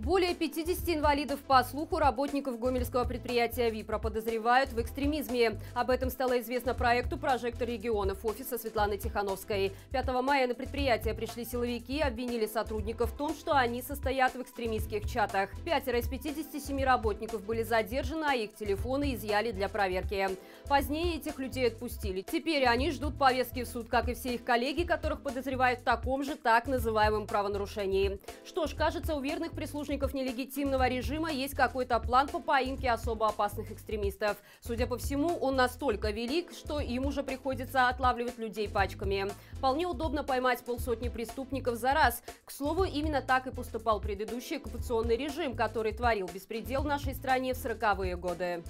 Более 50 инвалидов по слуху работников гомельского предприятия «Випро» подозревают в экстремизме. Об этом стало известно проекту «Прожектор регионов» офиса Светланы Тихановской. 5 мая на предприятие пришли силовики и обвинили сотрудников в том, что они состоят в экстремистских чатах. 5 из 57 работников были задержаны, а их телефоны изъяли для проверки. Позднее этих людей отпустили. Теперь они ждут повестки в суд, как и все их коллеги, которых подозревают в таком же так называемом правонарушении. Что ж, кажется, у верных прислужников нелегитимного режима есть какой-то план по поимке особо опасных экстремистов. Судя по всему, он настолько велик, что им уже приходится отлавливать людей пачками. Вполне удобно поймать полсотни преступников за раз. К слову, именно так и поступал предыдущий оккупационный режим, который творил беспредел в нашей стране в 40-е годы.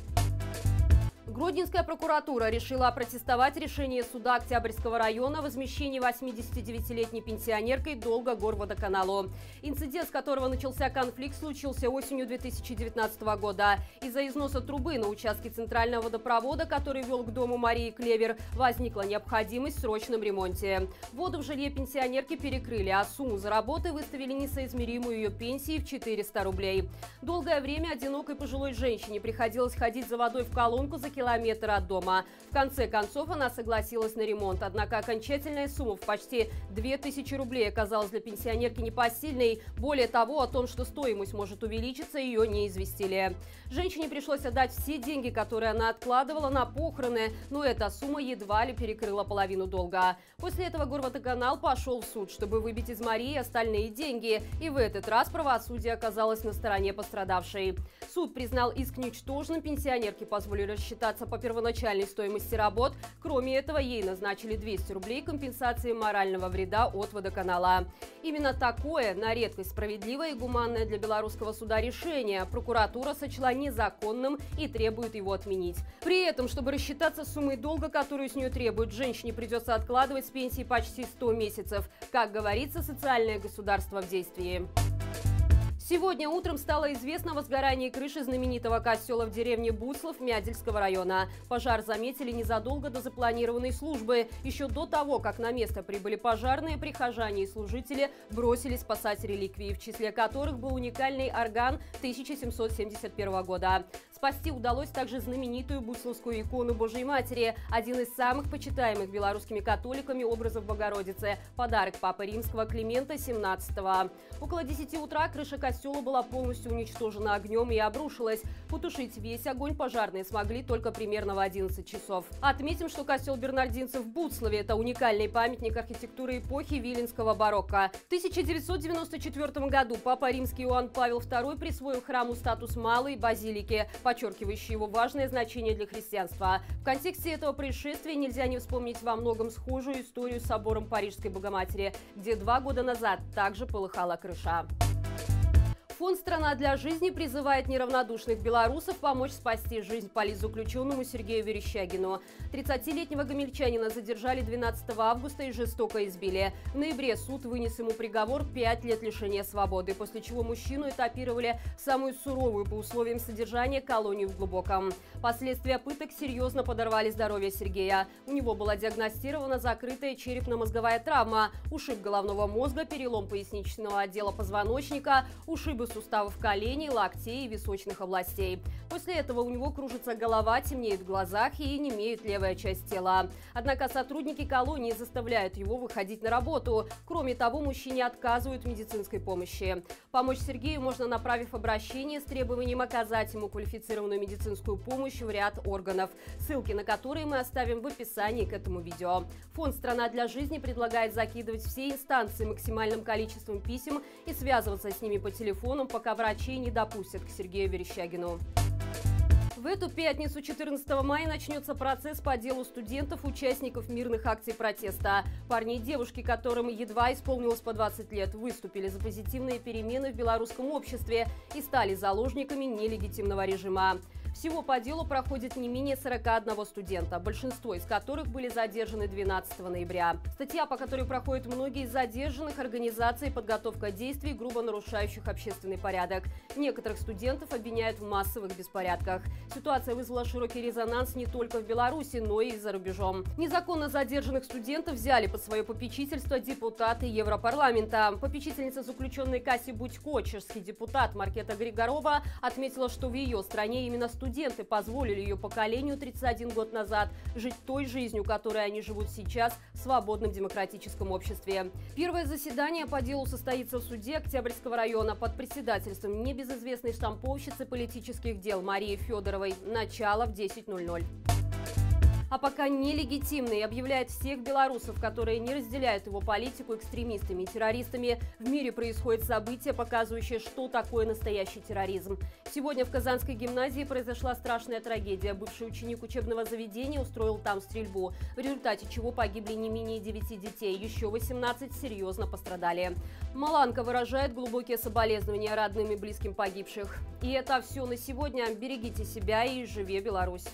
Гродненская прокуратура решила опротестовать решение суда Октябрьского района о возмещении 89-летней пенсионеркой долга горводоканалу. Инцидент, с которого начался конфликт, случился осенью 2019 года. Из-за износа трубы на участке центрального водопровода, который вел к дому Марии Клевер, возникла необходимость в срочном ремонте. Воду в жилье пенсионерки перекрыли, а сумму за работы выставили несоизмеримую ее пенсии в 400 рублей. Долгое время одинокой пожилой женщине приходилось ходить за водой в колонку за километр от дома. В конце концов она согласилась на ремонт, однако окончательная сумма в почти 2000 рублей оказалась для пенсионерки непосильной. Более того, о том, что стоимость может увеличиться, ее не известили. Женщине пришлось отдать все деньги, которые она откладывала на похороны, но эта сумма едва ли перекрыла половину долга. После этого горводоканал пошел в суд, чтобы выбить из Марии остальные деньги, и в этот раз правосудие оказалось на стороне пострадавшей. Суд признал иск ничтожным, пенсионерке позволили рассчитаться по первоначальной стоимости работ. Кроме этого, ей назначили 200 рублей компенсации морального вреда от водоканала. Именно такое, на редкость справедливое и гуманное для белорусского суда решение, прокуратура сочла незаконным и требует его отменить. При этом, чтобы рассчитаться с суммой долга, которую с нее требуют, женщине придется откладывать с пенсии почти 100 месяцев. Как говорится, социальное государство в действии. Сегодня утром стало известно о возгорании крыши знаменитого костела в деревне Буцлов Мядельского района. Пожар заметили незадолго до запланированной службы. Еще до того, как на место прибыли пожарные, прихожане и служители бросились спасать реликвии, в числе которых был уникальный орган 1771 года. Спасти удалось также знаменитую буцловскую икону Божьей Матери, один из самых почитаемых белорусскими католиками образов Богородицы, подарок Папы Римского Климента XVII. Около 10 утра крыша костела была полностью уничтожена огнем и обрушилась. Потушить весь огонь пожарные смогли только примерно в 11 часов. Отметим, что костел бернардинцев в Буцлове – это уникальный памятник архитектуры эпохи виленского барокко. В 1994 году Папа Римский Иоанн Павел II присвоил храму статус малой базилики, подчеркивающий его важное значение для христианства. В контексте этого происшествия нельзя не вспомнить во многом схожую историю с собором Парижской Богоматери, где 2 года назад также полыхала крыша. Фонд «Страна для жизни» призывает неравнодушных белорусов помочь спасти жизнь политзаключенному Сергею Верещагину. 30-летнего гомельчанина задержали 12 августа и жестоко избили. В ноябре суд вынес ему приговор 5 лет лишения свободы, после чего мужчину этапировали в самую суровую по условиям содержания колонию в Глубоком. Последствия пыток серьезно подорвали здоровье Сергея. У него была диагностирована закрытая черепно-мозговая травма, ушиб головного мозга, перелом поясничного отдела позвоночника, ушибы суставов коленей, локтей и височных областей. После этого у него кружится голова, темнеет в глазах и немеет левая часть тела. Однако сотрудники колонии заставляют его выходить на работу. Кроме того, мужчине отказывают в медицинской помощи. Помочь Сергею можно, направив обращение с требованием оказать ему квалифицированную медицинскую помощь в ряд органов, ссылки на которые мы оставим в описании к этому видео. Фонд «Страна для жизни» предлагает закидывать все инстанции максимальным количеством писем и связываться с ними по телефону, пока врачи не допустят к Сергею Верещагину. В эту пятницу, 14 мая, начнется процесс по делу студентов, участников мирных акций протеста. Парни и девушки, которым едва исполнилось по 20 лет, выступили за позитивные перемены в белорусском обществе и стали заложниками нелегитимного режима. Всего по делу проходит не менее 41 студента, большинство из которых были задержаны 12 ноября. Статья, по которой проходят многие из задержанных, организация и подготовка действий, грубо нарушающих общественный порядок. Некоторых студентов обвиняют в массовых беспорядках. Ситуация вызвала широкий резонанс не только в Беларуси, но и за рубежом. Незаконно задержанных студентов взяли под свое попечительство депутаты Европарламента. Попечительница заключенной Касси Будько, чешский депутат Маркета Григорова, отметила, что в ее стране именно студенты позволили ее поколению 31 год назад жить той жизнью, которой они живут сейчас в свободном демократическом обществе. Первое заседание по делу состоится в суде Октябрьского района под председательством небезызвестной штамповщицы политических дел Марии Федоровой. Начало в 10:00. А пока нелегитимный объявляет всех белорусов, которые не разделяют его политику, экстремистами и террористами. В мире происходит событие, показывающее, что такое настоящий терроризм. Сегодня в Казанской гимназии произошла страшная трагедия. Бывший ученик учебного заведения устроил там стрельбу, в результате чего погибли не менее 9 детей. Еще 18 серьезно пострадали. Маланка выражает глубокие соболезнования родным и близким погибших. И это все на сегодня. Берегите себя и живи Беларусь!